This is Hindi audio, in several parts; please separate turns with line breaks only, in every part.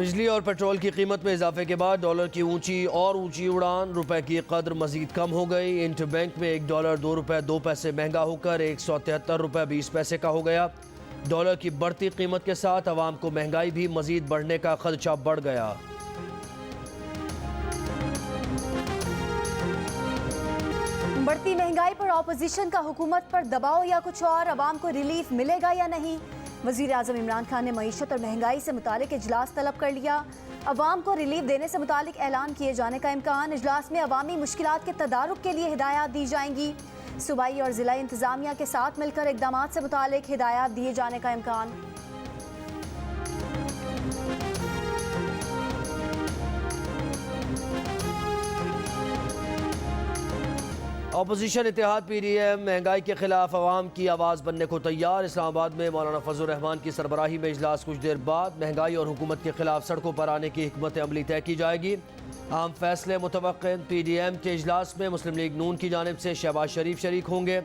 बिजली और पेट्रोल की कीमत में इजाफे के बाद डॉलर की ऊंची उड़ान, रुपए की कदर मजीद कम हो गई। इंटरबैंक में $1 2 रुपए 2 पैसे महंगा होकर 173 रुपए 20 पैसे का हो गया। डॉलर की बढ़ती कीमत के साथ अवाम को महंगाई भी मजीद बढ़ने का खदशा बढ़ गया।
बढ़ती महंगाई पर ऑपोजिशन का हुकूमत पर दबाव या कुछ और, अवाम को रिलीफ मिलेगा या नहीं? वजीर आजम इमरान खान ने मईशत और महंगाई से मुतालिक इजलास तलब कर लिया। अवाम को रिलीफ देने से मुतालिक ऐलान किए जाने का इम्कान। इजलास में अवामी मुश्किलात के तदारुक के लिए हिदायत दी जाएंगी। सूबाई और जिला इंतजामिया के साथ मिलकर इकदाम से मुतालिक हिदायत दिए जाने का इम्कान।
अपोजिशन इत्तेहाद PDM महंगाई के खिलाफ अवाम की आवाज़ बनने को तैयार। इस्लामाबाद में मौलाना फजल रहमान की सरबराही में इजलास। कुछ देर बाद महंगाई और हुकूमत के खिलाफ सड़कों पर आने की हिकमत अमली तय की जाएगी। आम फैसले मुतवक्किन। PDM के इजलास में मुस्लिम लीग नून की जानिब से शहबाज शरीफ शरीक होंगे।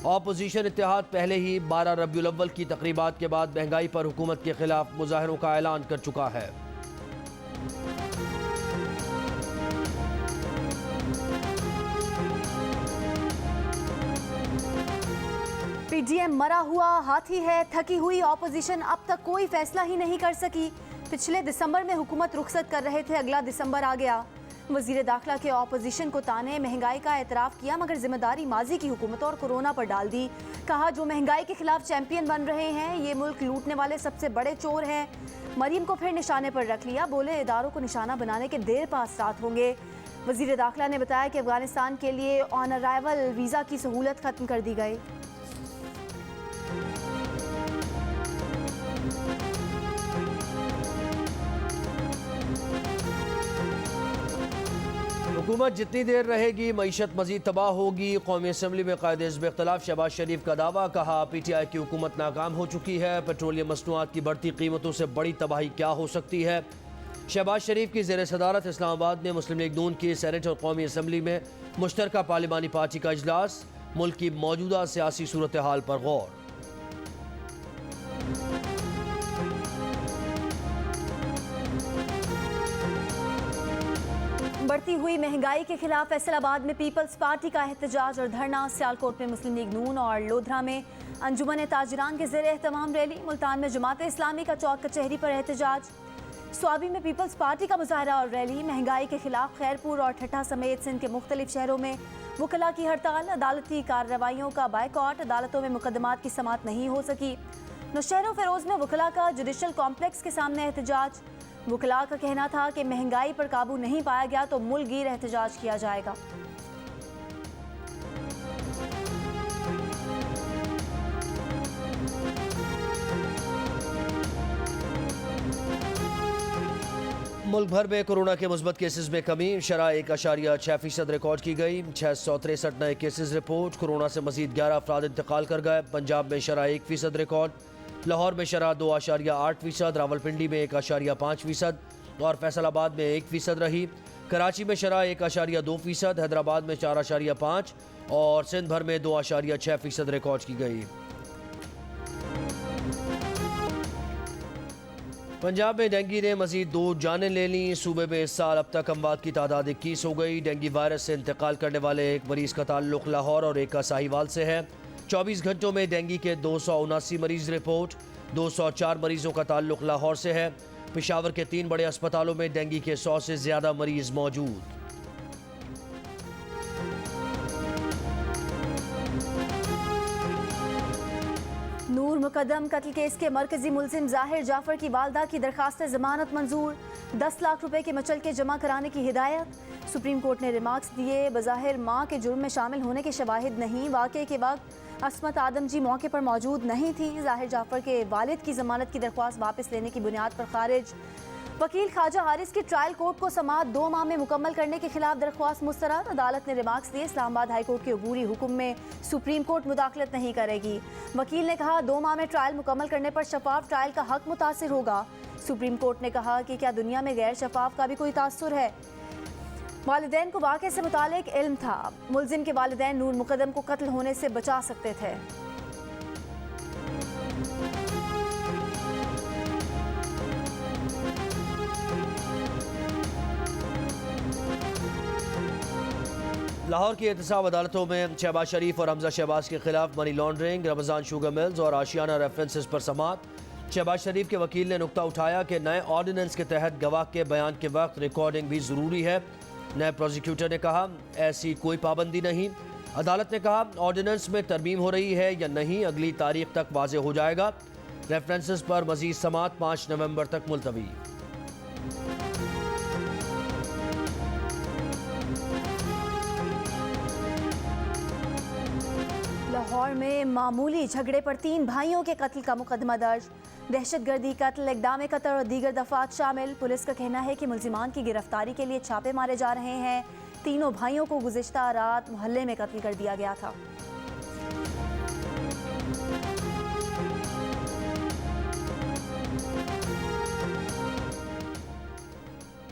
अपोजिशन इत्तेहाद पहले ही 12 रबीउल अव्वल की तकरीबात के बाद महंगाई पर हुकूमत के खिलाफ मुजाहरों का ऐलान कर चुका है।
PDM मरा हुआ हाथी है। थकी हुई ऑपोजिशन अब तक कोई फैसला ही नहीं कर सकी। पिछले दिसंबर में हुकूमत रुखसत कर रहे थे, अगला दिसंबर आ गया। वजीर दाखिला के ऑपोजिशन को ताने महंगाई का एतराफ़ किया, मगर जिम्मेदारी माजी की हुकूमत और कोरोना पर डाल दी। कहा जो महंगाई के खिलाफ चैंपियन बन रहे हैं, ये मुल्क लूटने वाले सबसे बड़े चोर हैं। मरीम को फिर निशाने पर रख लिया। बोले इदारों को निशाना बनाने के देर पास रात होंगे। वजीर दाखिला ने बताया कि अफगानिस्तान के लिए ऑन अराइवल वीज़ा की सहूलत ख़त्म कर दी गई।
हुकूमत जितनी देर रहेगी मईशत मजीद तबाह होगी। कौमी असम्बली में कायदे हिज़्ब इख्तिलाफ शहबाज शरीफ का दावा। कहा PTI की हुकूमत नाकाम हो चुकी है। पेट्रोलियम मसनूआत की बढ़ती कीमतों से बड़ी तबाही क्या हो सकती है। शहबाज शरीफ की ज़ेर सदारत इस्लामाबाद में मुस्लिम लीग नून की सेनेट और कौमी असम्बली में मुश्तरका पार्लिमानी पार्टी का इजलास। मुल्क की मौजूदा सियासी सूरत हाल पर गौर।
बढ़ती हुई महंगाई के खिलाफ फैसलाबाद में पीपल्स पार्टी का एहतजाज और धरना। सियालकोट में मुस्लिम लीग नून और लोधरा में अंजुमन ताजरान के ज़रिए एहतमाम रैली। मुल्तान में जमात इस्लामी का चौक कचहरी पर एहतजाज। स्वाबी में पीपल्स पार्टी का मुजाहरा और रैली। महंगाई के खिलाफ खैरपुर और ठट्ठा समेत सिंध के मुख्तलिफ शहरों में वकला की हड़ताल। अदालती कार्रवाइयों का बायकॉट। अदालतों में मुकदमात की समाअत नहीं हो सकी। नौशहर फ़िरोज़ में वकला का जुडिशल कॉम्प्लेक्स के सामने एहतजाज। वकला का कहना था कि महंगाई पर काबू नहीं पाया गया तो मुल्क गिर एहतजाज किया जाएगा।
मुल्क भर में कोरोना के मुस्बत केसेस में कमी। शरह 1.6% रिकॉर्ड की गई। 663 नए केसेस रिपोर्ट। कोरोना से मजीद 11 अफराद इंतकाल कर गए। पंजाब में शरह 1% रिकॉर्ड। लाहौर में शरह 2.8%, रावलपिंडी में 1.5% और फैसलाबाद में 1% रही। कराची में शरह 1.2%, हैदराबाद में 4.5% और सिंध भर में 2.6% रिकॉर्ड की गई। पंजाब में डेंगू ने मजीद 2 जानें ले लीं। सूबे में इस साल अब तक अमवात की तादाद 21 हो गई। डेंगू वायरस से इंतकाल करने वाले एक मरीज का ताल्लुक लाहौर और एक का साहिवाल से है। 24 घंटों में डेंगू के 279 मरीज रिपोर्ट। 204 मरीजों का ताल्लुक लाहौर से है। पेशावर के 3 बड़े अस्पतालों में डेंगू के 100 से ज्यादा मरीज मौजूद।
नूर मुकदम कत्ल केस के मरकजी मुलजिम जाहिर जाफर की वालदा की दरखास्त जमानत मंजूर। 10 लाख रुपए के मचल के जमा कराने की हिदायत। सुप्रीम कोर्ट ने रिमार्क्स दिए। बज़ाहिर माँ के जुर्म में शामिल होने के शवाहिद नहीं। वाक़े के वक्त अस्मत आदम जी मौके पर मौजूद नहीं थी। जाहिर जाफर के वालिद की जमानत की दरख्वास्त वापस लेने की बुनियाद पर खारिज। वकील ख्वाजा हारिस की ट्रायल कोर्ट को समाअत 2 माह में मुकम्मल करने के खिलाफ दरख्वास्त मुस्तरद। अदालत ने रिमार्क्स दिए। इस्लामाबाद हाई कोर्ट के अबूरी हुक्म में सुप्रीम कोर्ट मुदाखलत नहीं करेगी। वकील ने कहा 2 माह में ट्रायल मुकम्मल करने पर शफाफ ट्रायल का हक मुतासिर होगा। सुप्रीम कोर्ट ने कहा कि क्या दुनिया में गैर शफाफ का भी कोई तासुर है। वालिदैन को वाक़े से मुतालिक इल्म था। मुलजिम के वालिदैन नूर मुकदम को कत्ल होने से बचा सकते थे।
लाहौर की एहतसाब अदालतों में शहबाज शरीफ और हमजा शहबाज के खिलाफ money laundering, Ramzan sugar mills और आशियाना रेफरेंसेस पर समाअत। शहबाज शरीफ के वकील ने नुक्ता उठाया कि नए ऑर्डिनेंस के तहत गवाह के बयान के वक्त रिकॉर्डिंग भी ज़रूरी है। नए प्रोसिक्यूटर ने कहा ऐसी कोई पाबंदी नहीं। अदालत ने कहा ऑर्डिनेंस में तरमीम हो रही है या नहीं अगली तारीख तक वाज़ेह हो जाएगा। रेफरेंसेस पर मज़ीद समाअत 5 नवंबर तक मुलतवी।
लाहौर में मामूली झगड़े पर 3 भाइयों के कत्ल का मुकदमा दर्ज। दहशतगर्दी, कत्ल, इक़दाम कत्ल और दीगर दफात शामिल। पुलिस का कहना है कि मुल्जिमान की गिरफ्तारी के लिए छापे मारे जा रहे हैं। तीनों भाइयों को गुज़िश्ता रात मोहल्ले में कत्ल कर दिया गया था।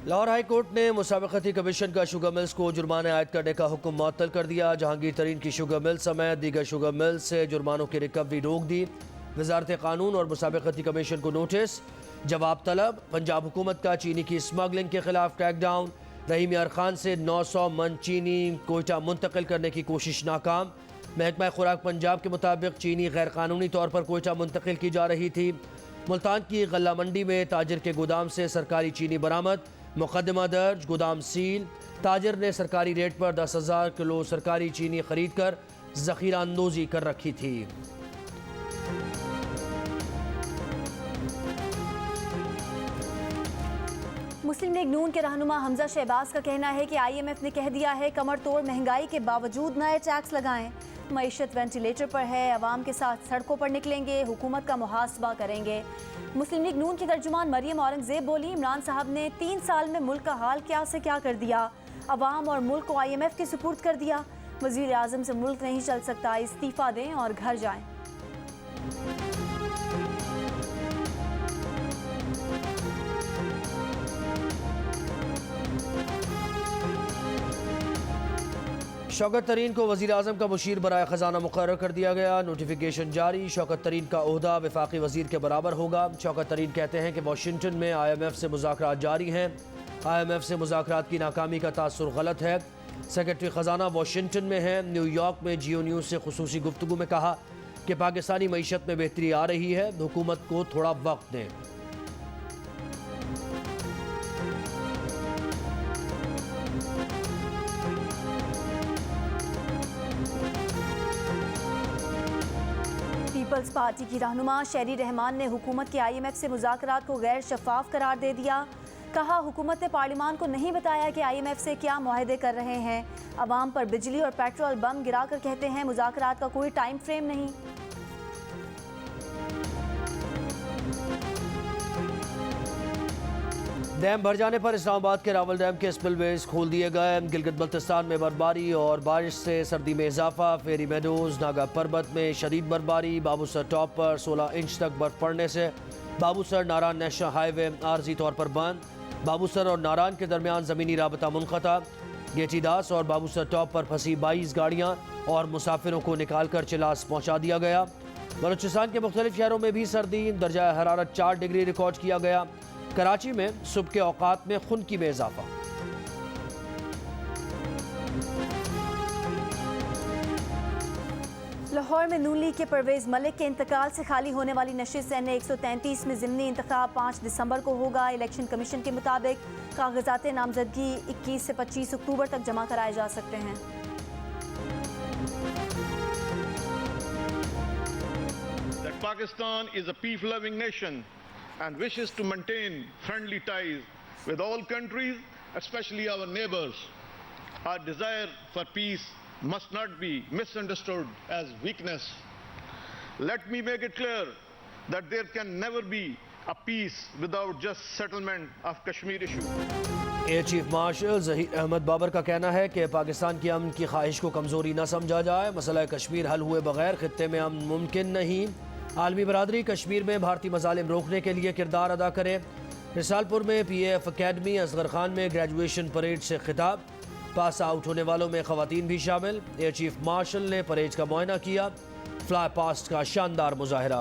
लाहौर हाई कोर्ट ने मुसाबकती कमीशन का शुगर मिल्स को जुर्माने आयद करने का हुक्म मुअत्तल कर दिया। जहांगीर तरीन की शुगर मिल समेत दीगर शुगर मिल्स से जुर्मानों की रिकवरी रोक दी। वजारत कानून और मुसाबकती कमीशन को नोटिस, जवाब तलब। पंजाब हुकूमत का चीनी की स्मगलिंग के खिलाफ क्रैकडाउन। रहीम यार खान से 900 मन चीनी कोयटा मुंतकिल करने की कोशिश नाकाम। महकमा खुराक पंजाब के मुताबिक चीनी गैर कानूनी तौर पर कोयटा मुंतकिल की जा रही थी। मुल्तान की गल्ला मंडी में ताजिर के गोदाम से सरकारी चीनी बरामद, मुकदमा दर्ज, गोदाम सील। ताजिर ने सरकारी रेट पर 10,000 किलो सरकारी चीनी खरीद कर जखीरा अंदोजी कर रखी थी।
मुस्लिम लीग नून के रहनुमा हमजा शहबाज का कहना है कि IMF ने कह दिया है कमर तोड़ महंगाई के बावजूद नए टैक्स लगाएं। मईशत वेंटिलेटर पर है, अवाम के साथ सड़कों पर निकलेंगे, हुकूमत का मुहासबा करेंगे। मुस्लिम लीग नून की तर्जुमान मरियम औरंगजेब बोली इमरान साहब ने 3 साल में मुल्क का हाल क्या से क्या कर दिया। अवाम और मुल्क को IMF के सुपुर्द कर दिया। वज़ीर आज़म से मुल्क नहीं चल सकता, इस्तीफ़ा दें और घर जाएं।
शौकत तरीन को वज़ीर आज़म का मुशीर बराए ख़जाना मुक़र्रर कर दिया गया। नोटिफिकेशन जारी। शौकत तरीन का ओहदा वफाकी वज़ीर के बराबर होगा। शौकत तरीन कहते हैं कि वाशिंगटन में IMF से मुज़ाकरात जारी हैं। IMF से मुज़ाकरात की नाकामी का तासुर गलत है। सेक्रेटरी ख़जाना वाशिंगटन में है। न्यूयॉर्क में जियो न्यूज़ से खुसूसी गुफ्तगू में कहा कि पाकिस्तानी मईशत में बेहतरी आ रही है, हुकूमत को थोड़ा वक्त दें।
पीपल्स पार्टी की रहनुमा शेरी रहमान ने हुकूमत के IMF से मुज़ाकरात को गैर शफाफ करार दे दिया। कहा हुकूमत ने पार्लिमान को नहीं बताया कि IMF से क्या मुआहदे कर रहे हैं। अवाम पर बिजली और पेट्रोल बम गिराकर कहते हैं मुज़ाकरात का कोई टाइम फ्रेम नहीं।
डैम भर जाने पर इस्लामाबाद के रावल डैम के स्पिलवेज खोल दिए गए। गिलगित बल्तिस्तान में बर्फबारी और बारिश से सर्दी में इजाफा। फेरी मेडोज नागा पर्वत में शदीद बर्फबारी। बाबूसर टॉप पर 16 इंच तक बर्फ पड़ने से बाबूसर नारान नेशनल हाईवे आर्जी तौर पर बंद। बाबूसर और नारान के दरमियान ज़मीनी राबता मुनक़ता। गेटीदास और बाबूसर टॉप पर फंसी 22 गाड़ियाँ और मुसाफिरों को निकाल कर चिलास पहुँचा दिया गया। बलूचिस्तान के मुख्तलिफ शहरों में भी सर्दी, दर्जा हरारत 4 डिग्री रिकॉर्ड किया गया। कराची में सुबह के औकात में खुनकी में इजाफा।
लाहौर में नून लीग के परवेज़ मलिक के इंतकाल से खाली होने वाली नशिस्त NA 133 में ज़िमनी इंतखाब 5 दिसंबर को होगा। इलेक्शन कमीशन के मुताबिक कागजात नामजदगी 21 से 25 अक्टूबर तक जमा कराए जा सकते हैं।
That Pakistan is a peace-loving nation and wishes to maintain friendly ties with all countries, especially our neighbors. Our desire for peace must not be misunderstood as weakness. Let me make it clear that there can never be a peace without just settlement of Kashmir issue.
Air chief marshal Zaheer Ahmed Babar का कहना है कि पाकिस्तान की अमन की ख्वाहिश को कमज़ोरी न समझा जाए। मसला कश्मीर हल हुए बगैर खित्ते में अमन मुमकिन नहीं। आलमी बरादरी कश्मीर में भारतीय मजालिम रोकने के लिए किरदार अदा करे। रिसालपुर में PAF अकेडमी असगर खान में ग्रेजुएशन परेड से खिताब। पास आउट होने वालों में ख़वातीन भी शामिल। एयर चीफ मार्शल ने परेड का मुआयना किया। फ्लाई पास्ट का शानदार मुजाहरा।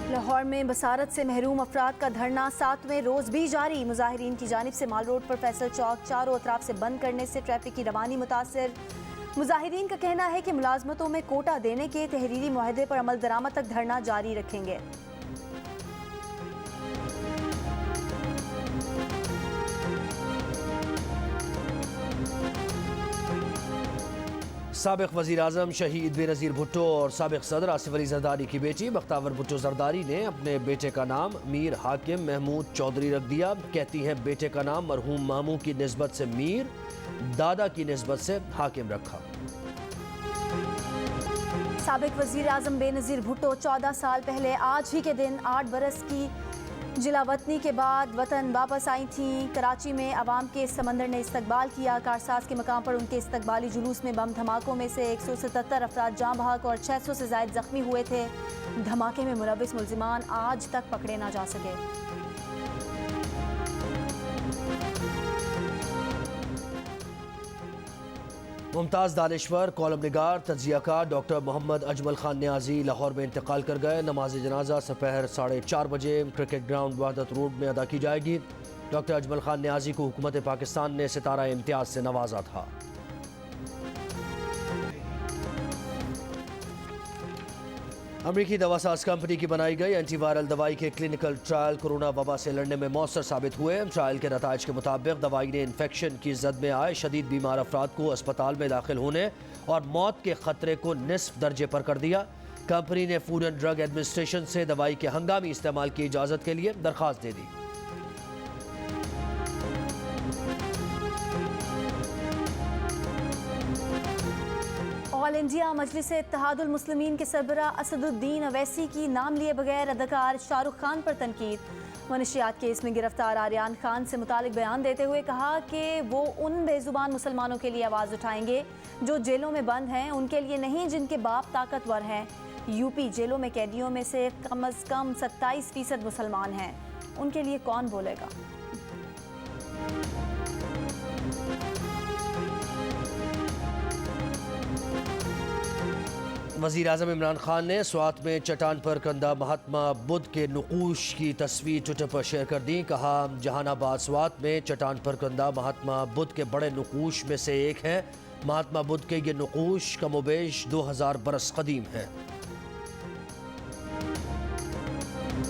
लाहौर में बसारत से महरूम अफराद का धरना 7वें रोज भी जारी। मुजाहिरीन की जानिब से माल रोड पर फैसल चौक चारों अतराफ से बंद करने से ट्रैफिक की रवानी मुतासर। मुजाहिरीन का कहना है कि मुलाजमतों में कोटा देने के तहरीरी मुआहदे पर अमल दरामद तक धरना जारी रखेंगे।
साबिक वज़ीर आज़म शहीद बेनज़ीर भुट्टो और साबिक सदर आसिफ अली जरदारी की बेटी बख्तावर भुट्टो जरदारी ने अपने बेटे का नाम मीर हाकिम महमूद चौधरी रख दिया। कहती हैं बेटे का नाम मरहूम मामू की निस्बत से मीर, दादा की निस्बत से हाकिम रखा।
साबिक वज़ीर आज़म बेनज़ीर भुट्टो 14 साल पहले आज ही के दिन 8 बरस की जिला वतनी के बाद वतन वापस आई थीं। कराची में अवाम के समंदर ने इस्तकबाल किया। कारसाज के मकाम पर उनके इस्तकबाली जुलूस में बम धमाकों में से 177 अफराद जाँ बहक और 600 से ज़ायद ज़ख्मी हुए थे। धमाके में मुलव्विस मुल्ज़िमान आज तक पकड़े ना जा सके।
मुमताज़ दानिश्वर, कॉलम निगार, तज्जियाकार डॉक्टर मोहम्मद अजमल खान न्याजी लाहौर में इंतकाल कर गए। नमाज जनाजा दोपहर 4:30 बजे क्रिकेट ग्राउंड वहदत रोड में अदा की जाएगी। डॉक्टर अजमल खान न्याजी को हुकूमत पाकिस्तान ने सितारा इम्तियाज से नवाजा था। अमरीकी दवासाज कंपनी की बनाई गई एंटीवायरल दवाई के क्लिनिकल ट्रायल कोरोना वबा से लड़ने में मौसर साबित हुए। ट्रायल के नताइज के मुताबिक दवाई ने इन्फेक्शन की जद में आए शदीद बीमार अफराद को अस्पताल में दाखिल होने और मौत के खतरे को निस्फ दर्जे पर कर दिया। कंपनी ने फूड एंड ड्रग एडमिनिस्ट्रेशन से दवाई के हंगामी इस्तेमाल की इजाज़त के लिए दरख्वास्त दे दी।
ऑल इंडिया मजलिस इत्तेहादुल मुस्लिमीन के सरबरा असदुद्दीन अवैसी की नाम लिए बगैर अदाकार शाहरुख खान पर तनकीद। मनशियात केस में गिरफ्तार आर्यान खान से मुतालिक बयान देते हुए कहा कि वो उन बेजुबान मुसलमानों के लिए आवाज़ उठाएंगे जो जेलों में बंद हैं, उनके लिए नहीं जिनके बाप ताकतवर हैं। यूपी जेलों में कैदियों में से कम अज़ कम 27% मुसलमान हैं, उनके लिए कौन बोलेगा।
वज़ीर आज़म इमरान खान ने स्वात में चट्टान पर कंधा महात्मा बुद्ध के नक़ूश की तस्वीर ट्विटर पर शेयर कर दी। कहा, जहानाबाद स्वात में चट्टान पर कंधा महात्मा बुद्ध के बड़े नक़ूश में से एक है। महात्मा बुद्ध के ये नक़ूश कमोबेश 2000 बरस कदीम है।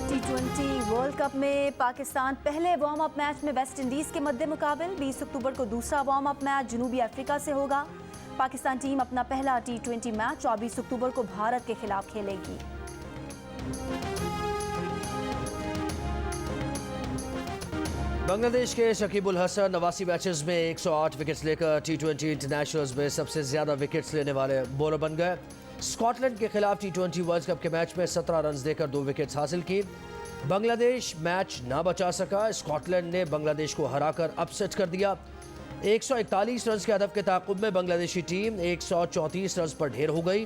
T20 वर्ल्ड कप में पाकिस्तान पहले वार्म अप मैच में वेस्ट इंडीज़ के मद्दे मुकाबिल 20 अक्टूबर को दूसरा वार्म अप मैच जनूबी अफ्रीका से होगा। पाकिस्तान टीम अपना पहला T20 मैच 24 अक्टूबर को भारत के खिलाफ खेलेगी।
बांग्लादेश के शकीबुल हसन 89 मैचेस में 108 विकेट्स लेकर T20 इंटरनेशनल्स में सबसे ज्यादा विकेट्स लेने वाले बॉलर बन गए। स्कॉटलैंड के खिलाफ T20 वर्ल्ड कप के मैच में 17 रन देकर 2 विकेट्स हासिल की। बांग्लादेश मैच ना बचा सका। स्कॉटलैंड ने बांग्लादेश को हराकर अपसेट कर दिया। 141 रन के हदफ के ताक़ुब में बांग्लादेशी टीम 134 रन पर ढेर हो गई।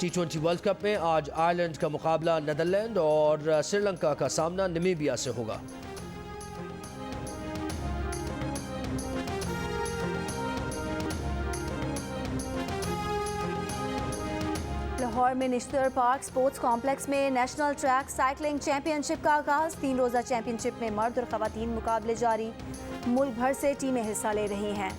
T20 वर्ल्ड कप में आज आयरलैंड का मुकाबला नीदरलैंड और श्रीलंका का सामना नामीबिया से होगा।
लाहौर में निश्तर पार्क स्पोर्ट्स कॉम्प्लेक्स में नेशनल ट्रैक साइकिलिंग चैंपियनशिप का आगाज। 3 रोज़ा चैंपियनशिप में मर्द और ख़वातीन मुकाबले जारी। मुल्क भर से टीमें हिस्सा ले रही हैं।